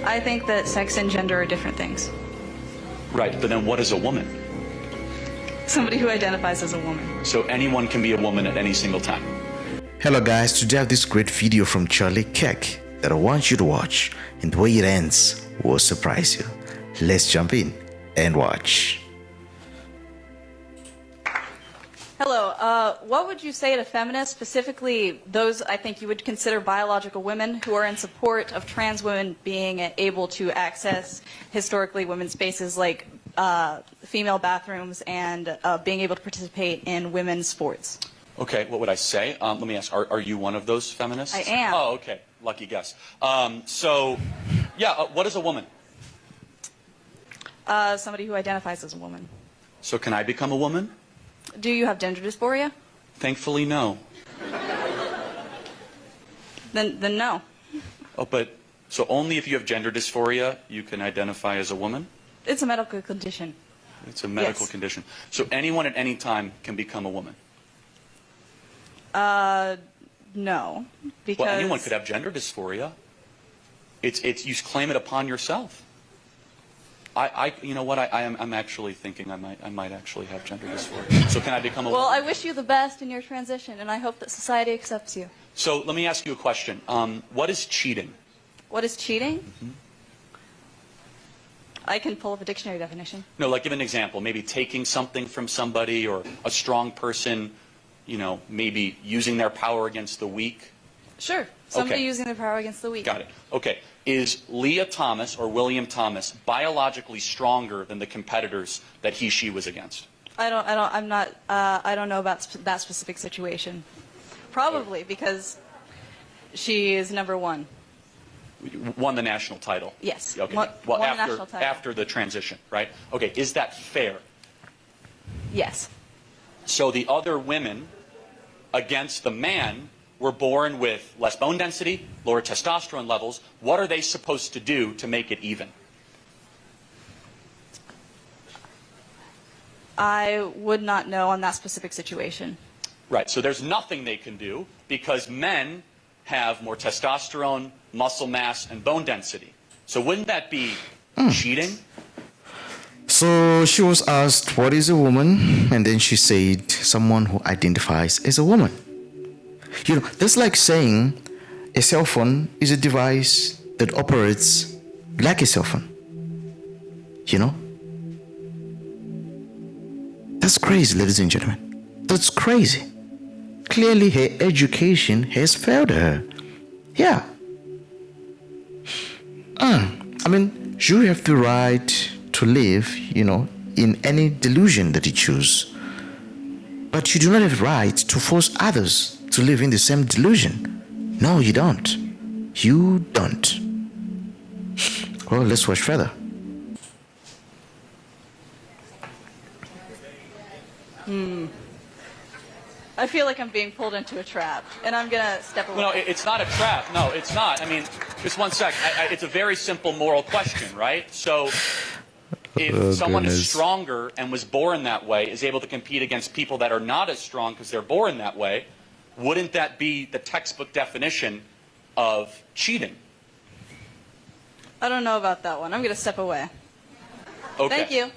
I think that sex and gender are different things. Right, but then what is a woman? Somebody who identifies as a woman. So anyone can be a woman at any single time. Hello guys, today I have this great video from Kirk that I want you to watch, and the way it ends will surprise you. Let's jump in and watch. Hello, what would you say to feminists, specifically those I think you would consider biological women who are in support of trans women being able to access historically women's spaces like female bathrooms and being able to participate in women's sports? Okay, what would I say? Let me ask, are you one of those feminists? I am. Oh, okay. Lucky guess. What is a woman? Somebody who identifies as a woman. So can I become a woman? Do you have gender dysphoria? Thankfully, no. Then no. Oh, but, so only if you have gender dysphoria, you can identify as a woman? It's a medical condition. It's a medical condition. So anyone at any time can become a woman? No, because... Well, anyone could have gender dysphoria. It's you claim it upon yourself. You know what? I'm actually thinking I might actually have gender dysphoria. So can I become a woman? Well, I wish you the best in your transition, and I hope that society accepts you. So let me ask you a question. What is cheating? What is cheating? Mm-hmm. I can pull up a dictionary definition. No, like give an example. Maybe taking something from somebody, or a strong person, you know, maybe using their power against the weak. Sure. Somebody Okay. using their power against the weak. Got it. Okay. Is Leah Thomas or William Thomas biologically stronger than the competitors that she was against? I don't know about that specific situation. Probably because she is number one. Won the national title. Yes. Okay. Won the after national title. after the transition, right? Okay. Is that fair? Yes. So the other women against the man were born with less bone density, lower testosterone levels. What are they supposed to do to make it even? I would not know on that specific situation. Right. So there's nothing they can do because men have more testosterone, muscle mass, and bone density. So wouldn't that be cheating? So she was asked, what is a woman? And then she said, someone who identifies as a woman. You know, that's like saying a cell phone is a device that operates like a cell phone. You know? That's crazy, ladies and gentlemen. That's crazy. Clearly her education has failed her. Yeah. I mean, you have the right to live, you know, in any delusion that you choose. But you do not have the right to force others to live in the same delusion. No, you don't. You don't. Well, let's watch further. I feel like I'm being pulled into a trap, and I'm going to step away. Well, no, it's not a trap. No, it's not. I mean, just one sec. It's a very simple moral question, right? So if someone is stronger and was born that way, is able to compete against people that are not as strong because they're born that way, wouldn't that be the textbook definition of cheating? I don't know about that one. I'm going to step away. Okay. Thank you.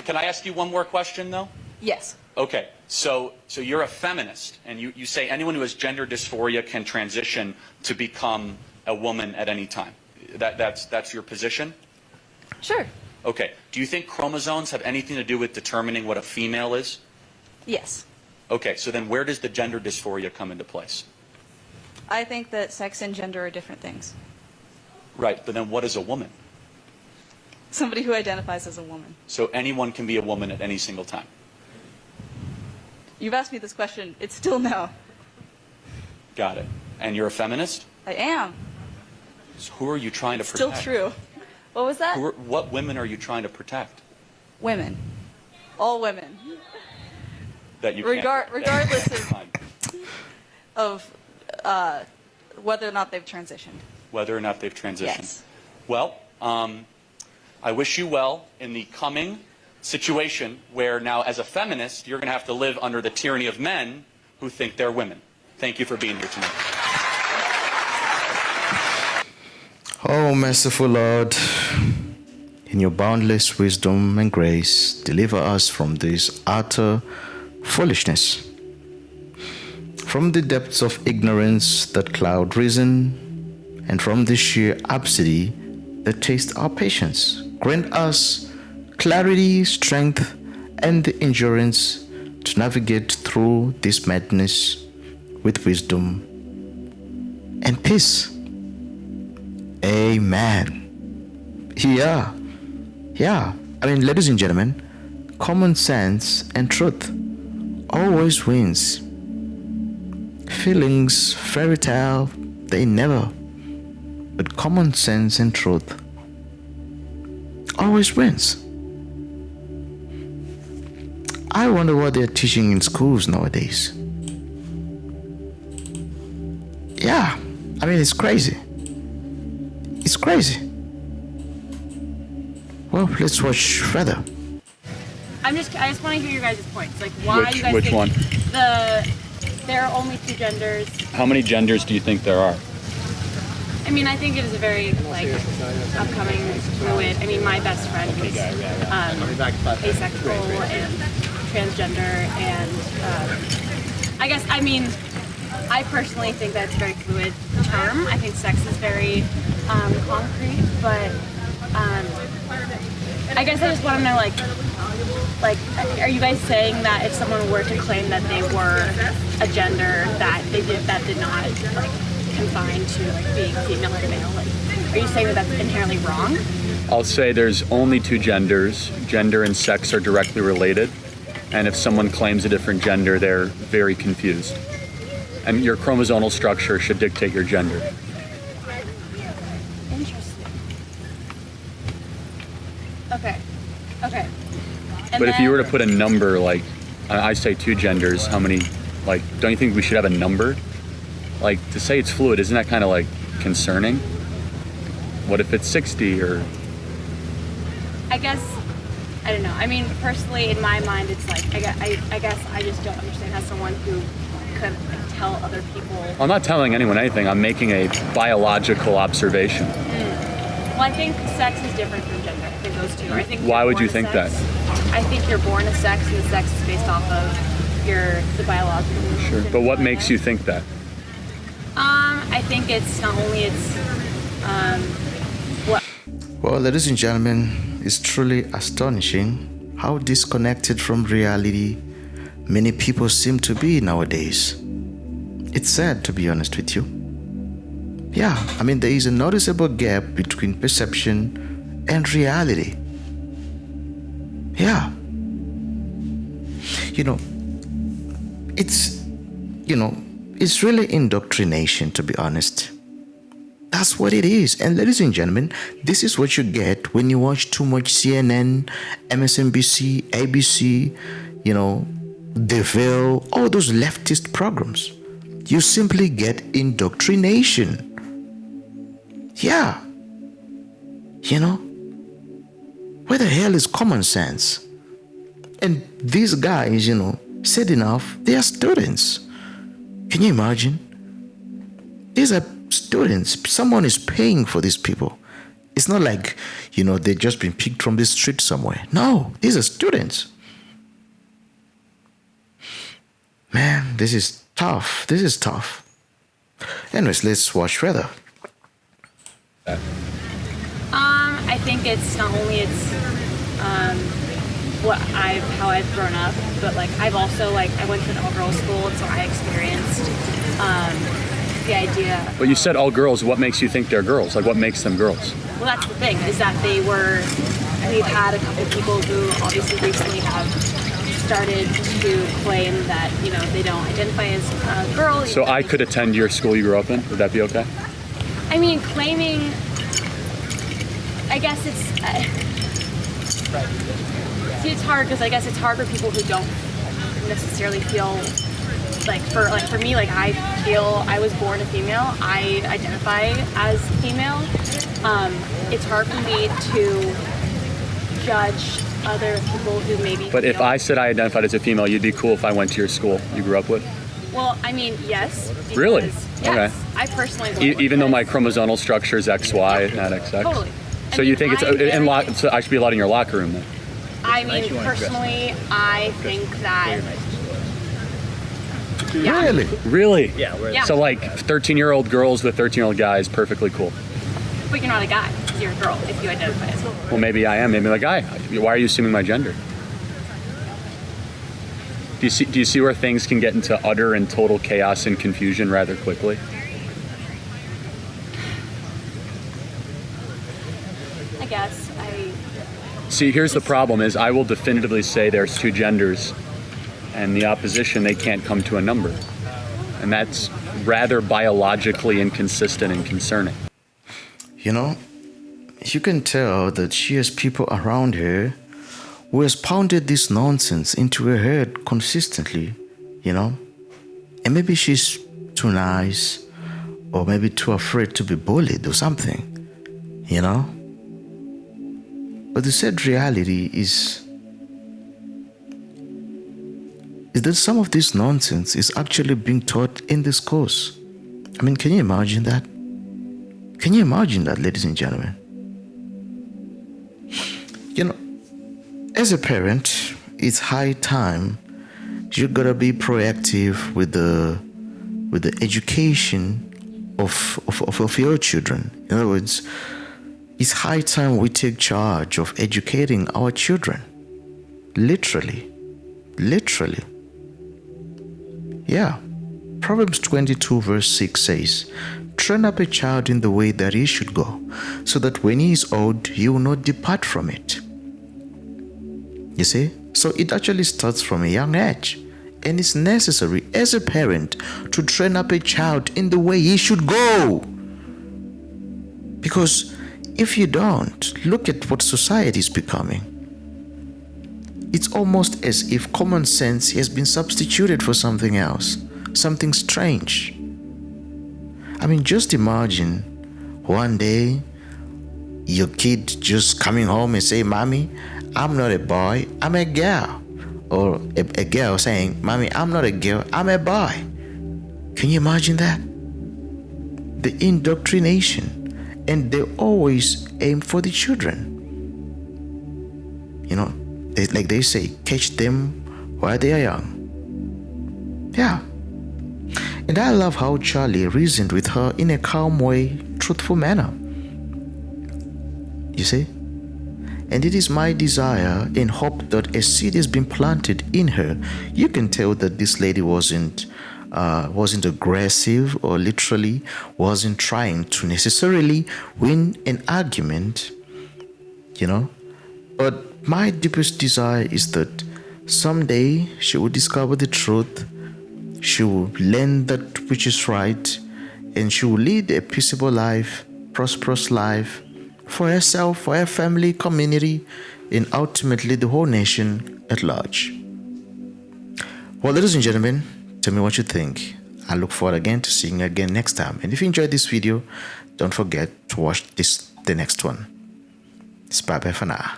Can I ask you one more question, though? Yes. Okay. So you're a feminist, and you say anyone who has gender dysphoria can transition to become a woman at any time. That's your position? Sure. Okay. Do you think chromosomes have anything to do with determining what a female is? Yes. Okay. So then where does the gender dysphoria come into place? I think that sex and gender are different things. Right. But then what is a woman? Somebody who identifies as a woman. So anyone can be a woman at any single time. You've asked me this question. It's still no. Got it. And you're a feminist? I am. So who are you trying to Still protect? true. What was that? What women are you trying to protect? Women. All women. That you can't regardless of whether or not they've transitioned. Whether or not they've transitioned. Yes. Well, I wish you well in the coming situation where now as a feminist you're going to have to live under the tyranny of men who think they're women. Thank you for being here tonight. Oh, merciful Lord, in your boundless wisdom and grace, deliver us from this utter foolishness, from the depths of ignorance that cloud reason, and from the sheer absurdity that taste our patience. Grant us clarity, strength, and the endurance to navigate through this madness with wisdom and peace. Amen. Yeah. I mean, ladies and gentlemen, common sense and truth always wins. Feelings, fairy tale, they never. But common sense and truth always wins. I wonder what they're teaching in schools nowadays. Yeah, I mean, it's crazy. It's crazy. Well, let's watch further. I just want to hear your guys' points. Like, why you guys which think one? there are only two genders. How many genders do you think there are? I mean, I think it is a very, like, upcoming fluid. I mean, my best friend is asexual and transgender, and I personally think that's a very fluid term. I think sex is very concrete, but I guess I just want to know, like, are you guys saying that if someone were to claim that they were a gender that did not, like, confined to, like, being female or male, like, are you saying that that's inherently wrong? I'll say there's only two genders. Gender and sex are directly related. And if someone claims a different gender, they're very confused. And your chromosomal structure should dictate your gender. Interesting. Okay. And But if you were to put a number, like, I say two genders, how many, like, don't you think we should have a number? Like, to say it's fluid, isn't that kind of, like, concerning? What if it's 60 or... I guess, I don't know. I mean, personally, in my mind, it's like, I guess I just don't understand how someone who could, like, tell other people... I'm not telling anyone anything. I'm making a biological observation. Well, I think sex is different from gender. I think those two. I think. Why would you think that? I think you're born a sex, and the sex is based off of the biological. Sure. But what makes you think that? I think it's not only what. Well, ladies and gentlemen, it's truly astonishing how disconnected from reality many people seem to be nowadays. It's sad, to be honest with you. Yeah, I mean, there is a noticeable gap between perception and reality. Yeah. It's really indoctrination, to be honest. That's what it is. And ladies and gentlemen, this is what you get when you watch too much CNN, MSNBC, ABC, The Veil, all those leftist programs. You simply get indoctrination. Yeah. Where the hell is common sense? And these guys, said enough, they are students. Can you imagine? These are students. Someone is paying for these people. It's not like, they've just been picked from the street somewhere. No, these are students. Man, this is tough. Anyways, let's watch further. I think it's not only how I've grown up, but, like, I've also, like, I went to an all-girls school, and so I experienced the idea. But you said all girls. What makes you think they're girls? Like, what makes them girls? Well, that's the thing, is that we've had a couple people who obviously recently have started to claim that, they don't identify as a girl. So I could attend your school you grew up in? Would that be okay? I mean, claiming, I guess it's... See, it's hard because I guess it's hard for people who don't necessarily feel like for me, like, I feel I was born a female. I identify as female. It's hard for me to judge other people who maybe. But if I said I identified as a female, you'd be cool if I went to your school you grew up with? Well, I mean, yes. Because, Really? Yes. Okay. I personally believe Even though my because- chromosomal structure is XY, not XX? Totally. So you think it's so I should be allowed in your locker room then? I mean, personally, I think that. Yeah. Really? Really? Yeah. So like 13-year-old girls with 13-year-old guys, perfectly cool. But you're not a guy. You're a girl if you identify as one. Well, maybe I am. Maybe I'm a guy. Why are you assuming my gender? Do you see where things can get into utter and total chaos and confusion rather quickly? I guess. See, here's the problem is I will definitively say there's two genders, and the opposition, they can't come to a number. And that's rather biologically inconsistent and concerning. You know, you can tell that she has people around her who has pounded this nonsense into her head consistently, you know. And maybe she's too nice, or maybe too afraid to be bullied or something, you know. But the sad reality is that some of this nonsense is actually being taught in this course. I mean, can you imagine that? Can you imagine that, ladies and gentlemen? You know, as a parent, it's high time you gotta be proactive with the education of your children. In other words, it's high time we take charge of educating our children. Literally. Yeah. Proverbs 22 verse 6 says, "Train up a child in the way that he should go, so that when he is old, he will not depart from it." You see? So it actually starts from a young age. And it's necessary as a parent to train up a child in the way he should go. Because if you don't, look at what society is becoming. It's almost as if common sense has been substituted for something else, something strange. I mean, just imagine one day your kid just coming home and say, "Mommy, I'm not a boy, I'm a girl." Or a girl saying, "Mommy, I'm not a girl, I'm a boy." Can you imagine that? The indoctrination. And they always aim for the children. You know, like they say, catch them while they are young. Yeah. And I love how Charlie reasoned with her in a calm way, truthful manner. You see? And it is my desire and hope that a seed has been planted in her. You can tell that this lady wasn't aggressive, or literally wasn't trying to necessarily win an argument, you know. But my deepest desire is that someday she will discover the truth, she will learn that which is right, and she will lead a peaceable life, prosperous life for herself, for her family, community, and ultimately the whole nation at large. Well, ladies and gentlemen, tell me what you think. I look forward again to seeing you again next time. And if you enjoyed this video, don't forget to watch the next one. It's bye-bye for now.